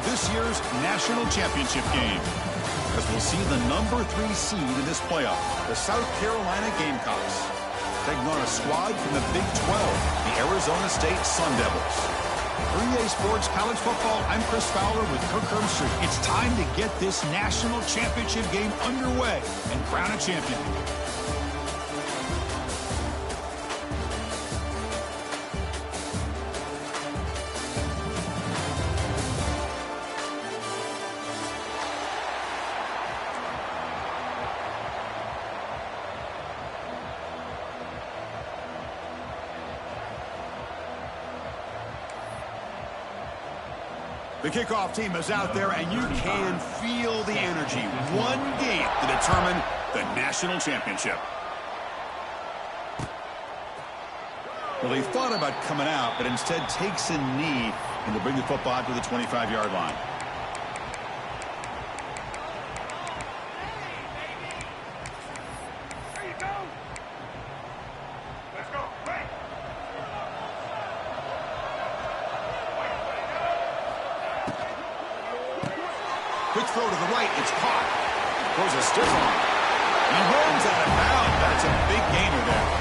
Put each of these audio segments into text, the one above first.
this year's national championship game. As we'll see the number 3 seed in this playoff, the South Carolina Gamecocks, taking on a squad from the Big 12, the Arizona State Sun Devils. For EA Sports College Football, I'm Chris Fowler with Kirk Herbstreit. It's time to get this national championship game underway and crown a champion. The kickoff team is out there, and you can feel the energy. One game to determine the national championship. Well, he thought about coming out, but instead takes a knee and to bring the football out to the 25-yard line. Quick throw to the right. It's caught. Throws a stiff arm. He runs out of bounds. That's a big gainer there.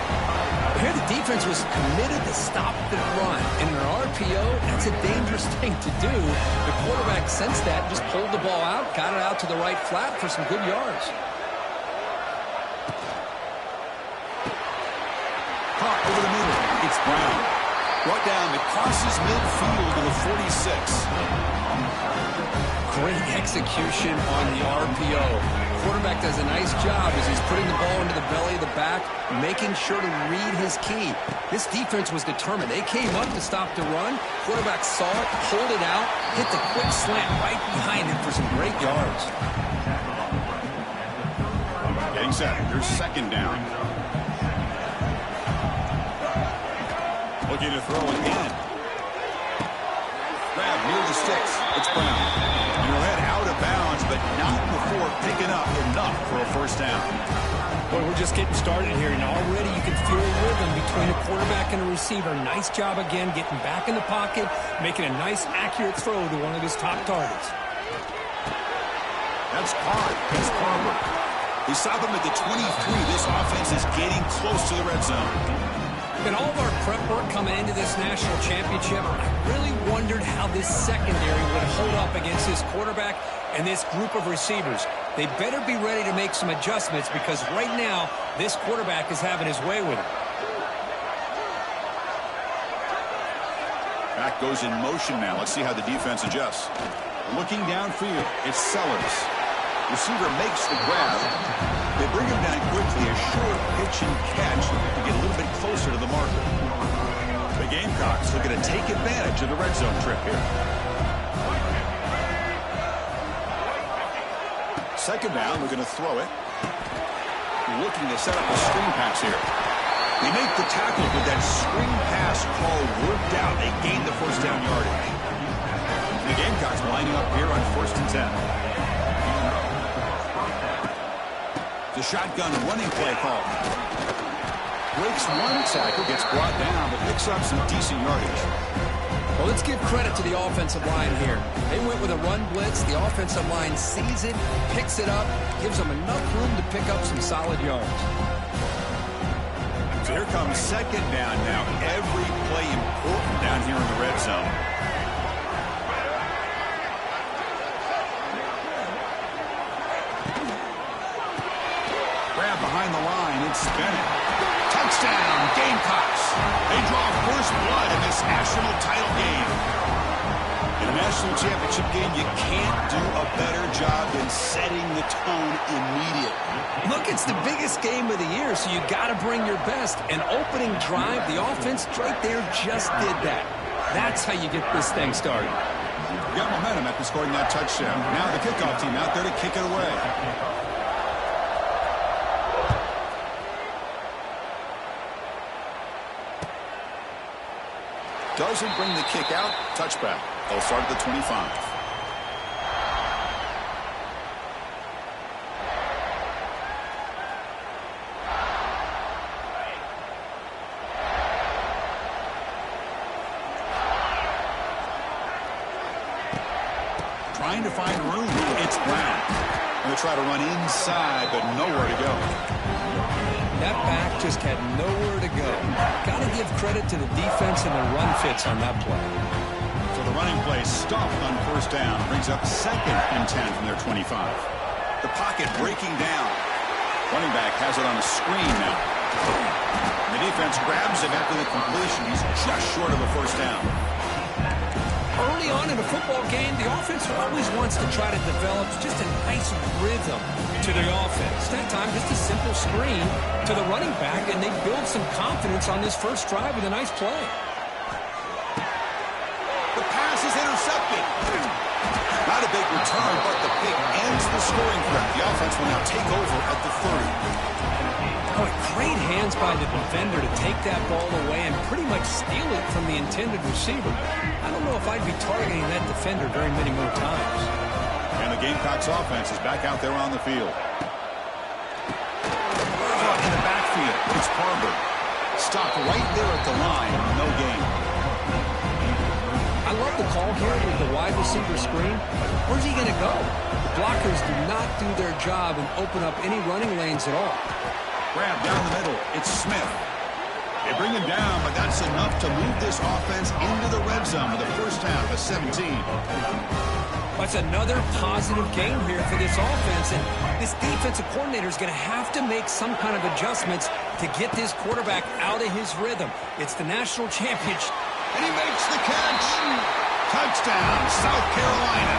Here the defense was committed to stop the run. In an RPO, that's a dangerous thing to do. The quarterback sensed that, just pulled the ball out, got it out to the right flat for some good yards. Caught over the middle. It's Brown. Brought down crosses midfield to the 46. Great execution on the RPO. Quarterback does a nice job as he's putting the ball into the belly of the back, making sure to read his key. This defense was determined. They came up to stop the run. Quarterback saw it, pulled it out, hit the quick slant right behind him for some great yards. Getting set. Here's second down. Looking to throw again. Grab near the sticks. It's Brown. Head out of bounds, but not before picking up enough for a first down. Boy, we're just getting started here, and already you can feel a rhythm between a quarterback and a receiver. Nice job again getting back in the pocket, making a nice, accurate throw to one of his top targets. That's caught. He's Carver. They stop him at the 23. This offense is getting close to the red zone. In all of our prep work coming into this national championship, I really wondered how this secondary would hold up against this quarterback and this group of receivers. They better be ready to make some adjustments because right now, this quarterback is having his way with it. Back goes in motion now. Let's see how the defense adjusts. Looking downfield, it's Sellers. Receiver makes the grab. They bring him down quickly, a short pitch and catch to get a little bit closer to the marker. The Gamecocks looking to take advantage of the red zone trip here. Second down, they're going to throw it. Looking to set up a screen pass here. They make the tackle with that screen pass call worked out. They gain the first down yardage. The Gamecocks lining up here on 1st and 10. The shotgun running play call. Breaks one tackle, gets brought down, but picks up some decent yardage. Well, let's give credit to the offensive line here. They went with a run blitz. The offensive line sees it, picks it up, gives them enough room to pick up some solid yards. So here comes second down now. Every play important down here in the red zone. Behind the line, it's Bennett. Touchdown, Gamecocks. They draw first blood in this national title game. In a national championship game, you can't do a better job than setting the tone immediately. Look, it's the biggest game of the year, so you got to bring your best. An opening drive, the offense right there just did that. That's how you get this thing started. You got momentum after scoring that touchdown. Now the kickoff team out there to kick it away. Doesn't bring the kick out. Touchback. They'll start at the 25. trying to find room. It's Brown. Going to try to run inside, but nowhere to go. That back just had nowhere to go. Got to give credit to the defense and the run fits on that play. So the running play stopped on first down. Brings up 2nd and 10 from their 25. The pocket breaking down. Running back has it on a screen now. The defense grabs him after the completion. He's just short of a first down. Early on in a football game, the offense always wants to try to develop just a nice rhythm to the offense. That time, just a simple screen to the running back, and they build some confidence on this first drive with a nice play. The pass is intercepted. Not a big return, but the pick ends the scoring threat. The offense will now take over at the 30. Oh, great hands by the defender to take that ball away and pretty much steal it from the intended receiver. I don't know if I'd be targeting that defender very many more times. And the Gamecocks offense is back out there on the field. In the backfield, it's Barber. Stopped right there at the line. No gain. I love the call here with the wide receiver screen. Where's he going to go? The blockers do not do their job and open up any running lanes at all. Grab down the middle. It's Smith. They bring him down, but that's enough to move this offense into the red zone with a first down of 17. That's another positive game here for this offense, and this defensive coordinator is going to have to make some kind of adjustments to get this quarterback out of his rhythm. It's the national championship. And he makes the catch. Touchdown, South Carolina.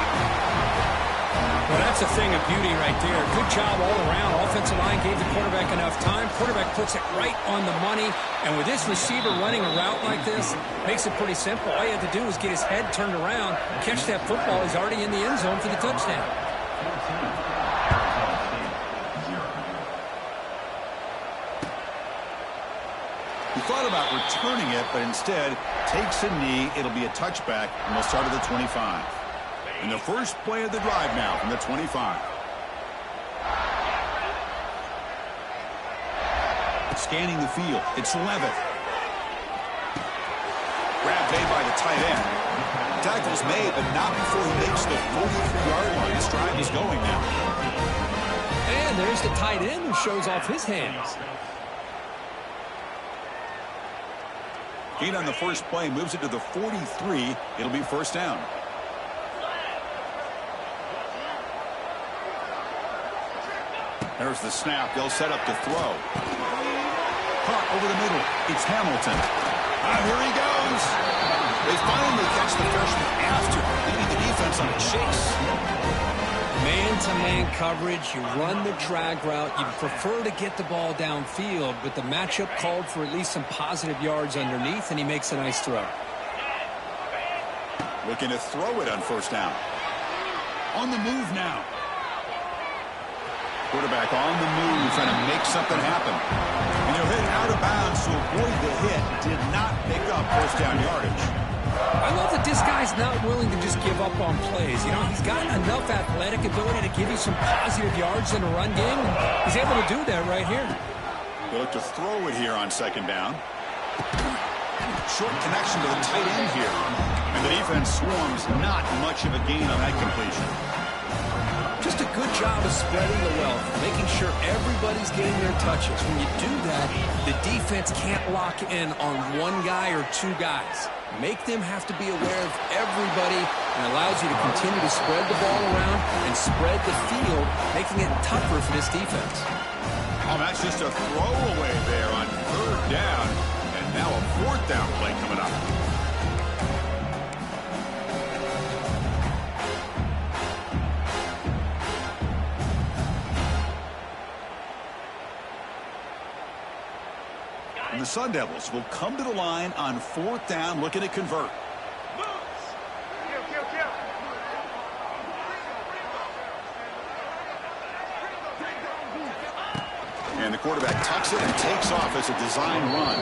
Well, that's a thing of beauty right there. Good job all around. Offensive line gave the quarterback enough time. Quarterback puts it right on the money. And with this receiver running a route like this, makes it pretty simple. All you have to do is get his head turned around, catch that football. He's already in the end zone for the touchdown. He thought about returning it, but instead takes a knee. It'll be a touchback, and they'll start at the 25. And the first play of the drive now from the 25. Scanning the field. It's Levitt. Grab made by the tight end. Tackle's made, but not before he makes the 43-yard line. This drive is going now. And there's the tight end who shows off his hands. Gain on the first play moves it to the 43. It'll be first down. There's the snap. They'll set up to throw. Caught over the middle. It's Hamilton. Here he goes. They finally catch the freshman after leading the defense on a chase. Man-to-man coverage. You run the drag route. You prefer to get the ball downfield, but the matchup called for at least some positive yards underneath, and he makes a nice throw. Looking to throw it on first down. On the move now. Quarterback on the move, trying to make something happen. And he'll hit out of bounds to avoid the hit. Did not pick up first down yardage. I love that this guy's not willing to just give up on plays. You know, he's got enough athletic ability to give you some positive yards in a run game, and he's able to do that right here. They look to throw it here on second down. Short connection to the tight end here. And the defense swarms not much of a gain on that completion. Just a good job of spreading the wealth, making sure everybody's getting their touches. When you do that, the defense can't lock in on one guy or two guys. Make them have to be aware of everybody, and allows you to continue to spread the ball around and spread the field, making it tougher for this defense. Oh, that's just a throwaway there on third down, and now a fourth down play coming up. And the Sun Devils will come to the line on fourth down, looking to convert. And the quarterback tucks it and takes off as a design run.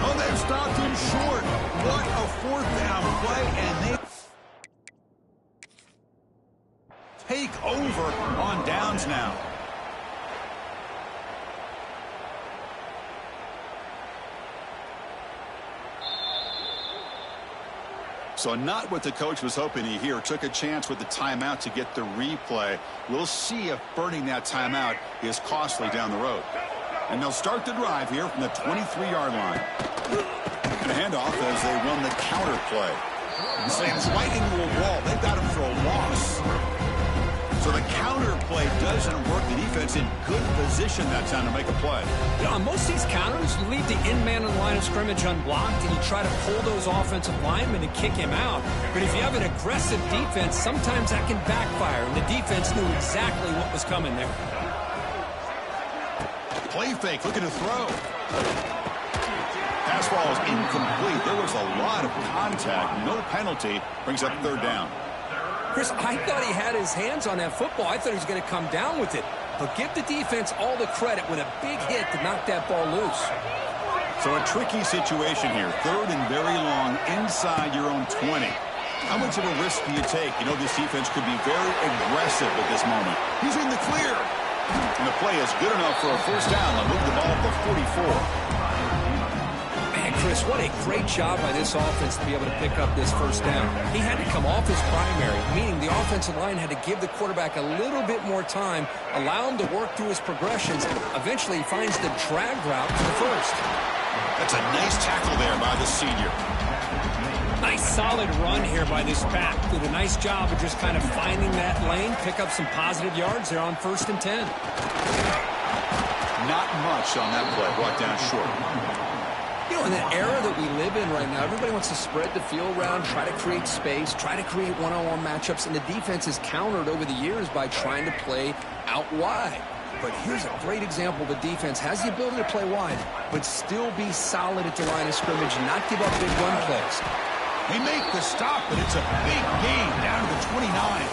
Oh, they've stopped him short. What a fourth down play, and they take over on downs now. So not what the coach was hoping to hear. Took a chance with the timeout to get the replay. We'll see if burning that timeout is costly down the road. And they'll start the drive here from the 23-yard line. And a handoff as they run the counter play. Slams right into a wall. They've got him for a loss. So the counter play doesn't work. The defense in good position that time to make a play. You know, on most of these counters, you leave the in-man on the line of scrimmage unblocked, and you try to pull those offensive linemen and kick him out. But if you have an aggressive defense, sometimes that can backfire, and the defense knew exactly what was coming there. Play fake, looking to throw. Pass ball is incomplete. There was a lot of contact. No penalty. Brings up third down. Chris, I thought he had his hands on that football. I thought he was going to come down with it. But give the defense all the credit with a big hit to knock that ball loose. So a tricky situation here. Third and very long inside your own 20. How much of a risk do you take? You know, this defense could be very aggressive at this moment. He's in the clear. And the play is good enough for a first down. They'll move the ball up to 44. Man, Chris, what a great job by this offense to be able to pick up this first down. He had to come off his primary, meaning the offensive line had to give the quarterback a little bit more time, allow him to work through his progressions. Eventually, he finds the drag route to the first. That's a nice tackle there by the senior. Nice solid run here by this back. Did a nice job of just kind of finding that lane, pick up some positive yards there on 1st and 10. Not much on that play, brought down short. You know, in the era that we live in right now, everybody wants to spread the field around, try to create space, try to create one-on-one matchups, and the defense is countered over the years by trying to play out wide. But here's a great example. The defense has the ability to play wide, but still be solid at the line of scrimmage and not give up big run plays. They make the stop, but it's a big gain down to the 29.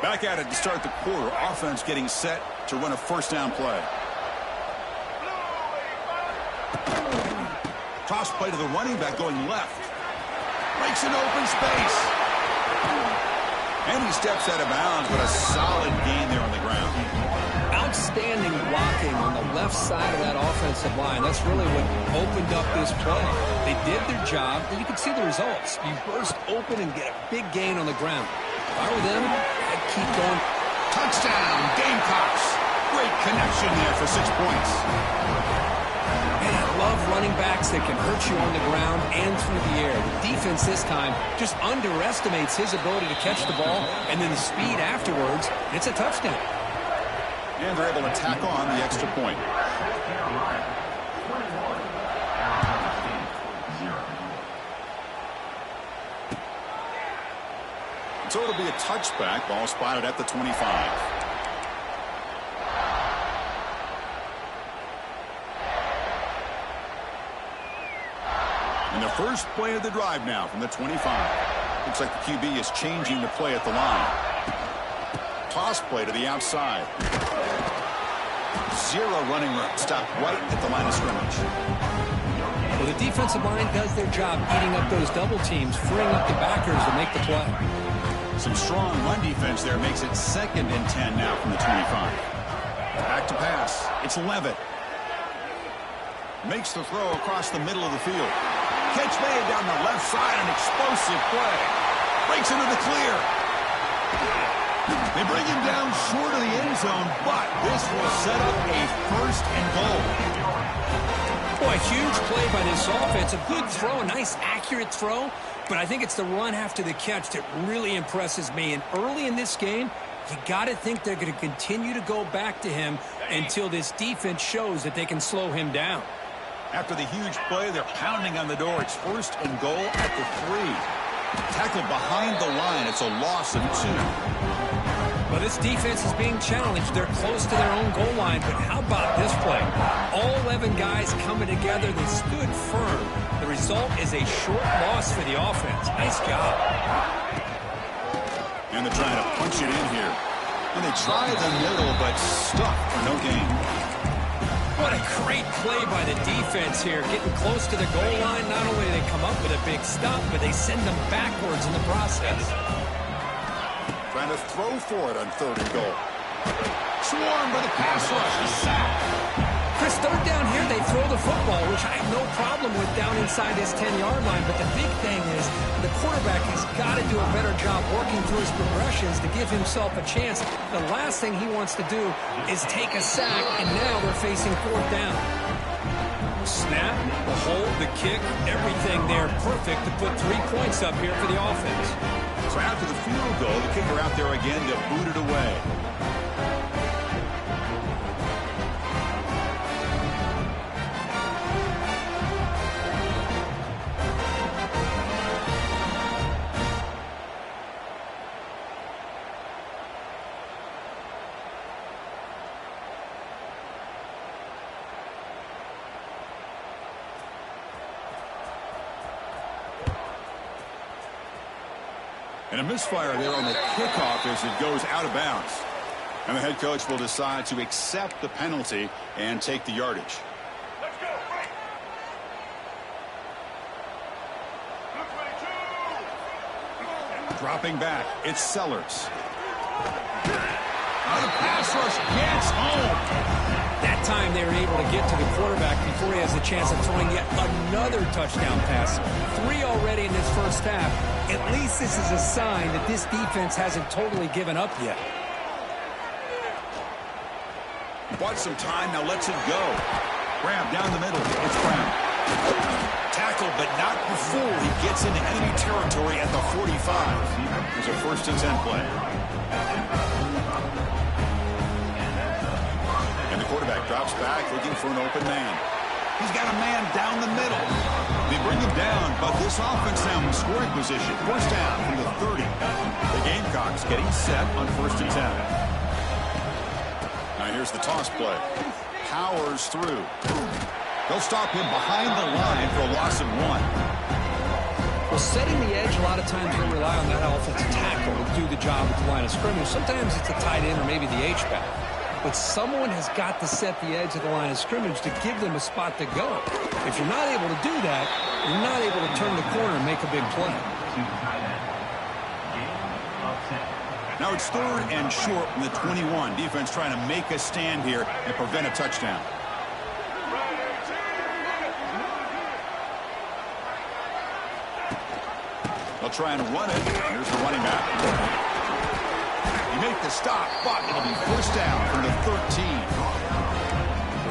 Back at it to start the quarter. Offense getting set to run a first down play. Toss play to the running back going left. Breaks an open space. And he steps out of bounds, but a solid gain there on the ground. Outstanding blocking on the left side of that offensive line. That's really what opened up this play. They did their job, and you can see the results. You burst open and get a big gain on the ground. If I were them, I'd keep going. Touchdown, Gamecocks. Great connection there for 6 points. Man, I love running backs that can hurt you on the ground and through the air. The defense this time just underestimates his ability to catch the ball, and then the speed afterwards, it's a touchdown. And they're able to tack on the extra point. So it'll be a touchback. Ball spotted at the 25. And the first play of the drive now from the 25. Looks like the QB is changing the play at the line. Toss play to the outside. Zero running room. Stop right at the line of scrimmage. Well, the defensive line does their job eating up those double teams, freeing up the backers to make the play. Some strong run defense there makes it 2nd and 10 now from the 25. Back to pass. It's Levitt. Makes the throw across the middle of the field. Catch made down the left side. An explosive play. Breaks into the clear. They bring him down short of the end zone, but this will set up a 1st and goal. Boy, a huge play by this offense. A good throw, a nice accurate throw. But I think it's the run after the catch that really impresses me. And early in this game, you got to think they're going to continue to go back to him until this defense shows that they can slow him down. After the huge play, they're pounding on the door. It's 1st and goal at the 3. Tackled behind the line. It's a loss of 2. Well, this defense is being challenged. They're close to their own goal line, but how about this play? All 11 guys coming together. They stood firm. The result is a short loss for the offense. Nice job. And they're trying to punch it in here. And they try the middle, but stuck for no gain. What a great play by the defense here. Getting close to the goal line, not only do they come up with a big stop, but they send them backwards in the process. Trying to throw for it on 3rd and goal. Swarmed by the pass rush. A sack. Chris, 3rd down here, they throw the football, which I have no problem with down inside his 10-yard line. But the big thing is the quarterback has got to do a better job working through his progressions to give himself a chance. The last thing he wants to do is take a sack, and now they're facing 4th down. Snap, the hold, the kick, everything there perfect to put 3 points up here for the offense. So after the field goal, the kicker out there again to boot it away. And a misfire there on the kickoff as it goes out of bounds. And the head coach will decide to accept the penalty and take the yardage. Let's go. Right. Dropping back, it's Sellers. Oh, the pass rush gets home. That time they were able to get to the quarterback before he has a chance of throwing yet another touchdown pass. 3 already in this first half. At least this is a sign that this defense hasn't totally given up yet. Bought some time, now lets it go. Graham down the middle. It's Brown. Tackled, but not before he gets into enemy territory at the 45. There's a 1st and 10 play. And the quarterback drops back looking for an open man. He's got a man down the middle. They bring him down, but this offense now in scoring position. 1st down from the 30. The Gamecocks getting set on 1st and 10. Now here's the toss play. Powers through. They'll stop him behind the line for a loss of 1. Well, setting the edge, a lot of times they rely on that offensive tackle to do the job at the line of scrimmage. Sometimes it's a tight end or maybe the H-back. But someone has got to set the edge of the line of scrimmage to give them a spot to go. If you're not able to do that, you're not able to turn the corner and make a big play. Now it's 3rd and short from the 21. Defense trying to make a stand here and prevent a touchdown. They'll try and run it. Here's the running back. You make the stop, but it'll be 1st down from the 13.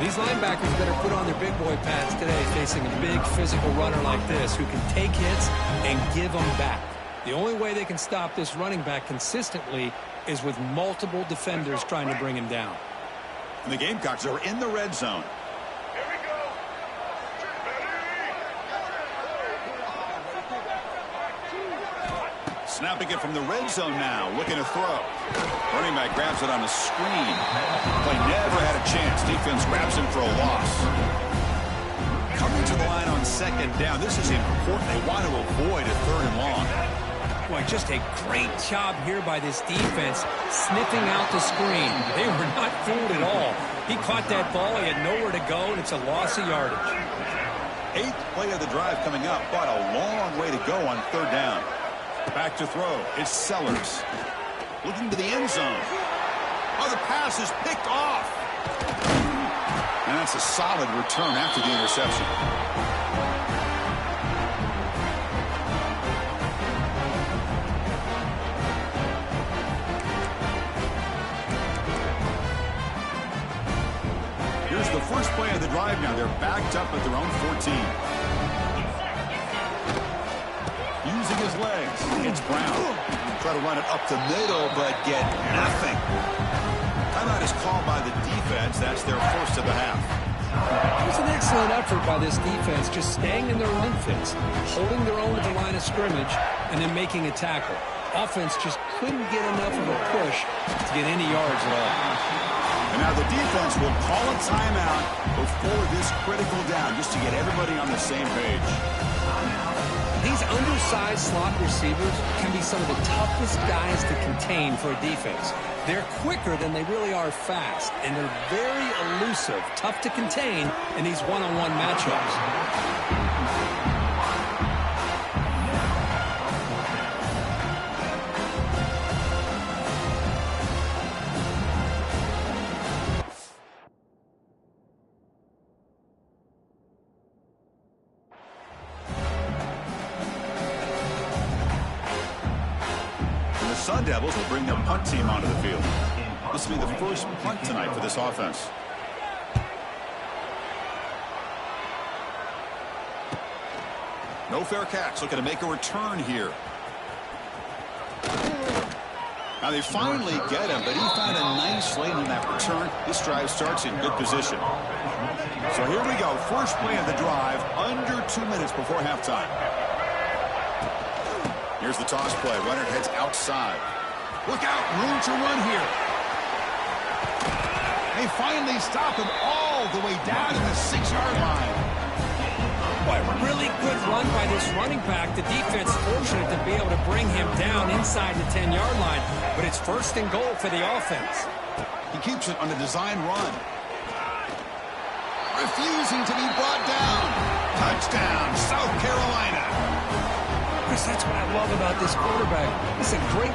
These linebackers better put on their big boy pads today facing a big physical runner like this who can take hits and give them back. The only way they can stop this running back consistently is with multiple defenders trying to bring him down. And the Gamecocks are in the red zone. Here we go. Snapping it from the red zone now, looking to throw. Running back grabs it on the screen. Play never had a chance. Defense grabs him for a loss. Coming to the line on 2nd down. This is important. They want to avoid a 3rd and long. Boy, just a great job here by this defense, sniffing out the screen. They were not fooled at all. He caught that ball. He had nowhere to go, and it's a loss of yardage. 8th play of the drive coming up, but a long way to go on 3rd down. Back to throw. It's Sellers. Looking to the end zone. Oh, the pass is picked off. And that's a solid return after the interception. Here's the first play of the drive now. They're backed up at their own 14. Using his legs. It's Brown. Try to run it up the middle, but get nothing. Timeout is called by the defense. That's their 1st of the half. It was an excellent effort by this defense, just staying in their run fits, holding their own at the line of scrimmage, and then making a tackle. Offense just couldn't get enough of a push to get any yards at all. And now the defense will call a timeout before this critical down, just to get everybody on the same page. These undersized slot receivers can be some of the toughest guys to contain for a defense. They're quicker than they really are fast, and they're very elusive, tough to contain in these one-on-one matchups. Sun Devils will bring their punt team onto the field. This will be the first punt tonight for this offense. No fair catch. Looking to make a return here. Now they finally get him, but he found a nice lane in that return. This drive starts in good position. So here we go. First play of the drive, under 2 minutes before halftime. Here's the toss play. Runner heads outside. Look out. Room to run here. They finally stop him all the way down to the 6-yard line. Boy, really good run by this running back. The defense fortunate to be able to bring him down inside the 10-yard line. But it's first and goal for the offense. He keeps it on the design run. Refusing to be brought down. Touchdown, South Carolina. Chris, that's what I love about this quarterback. He's a great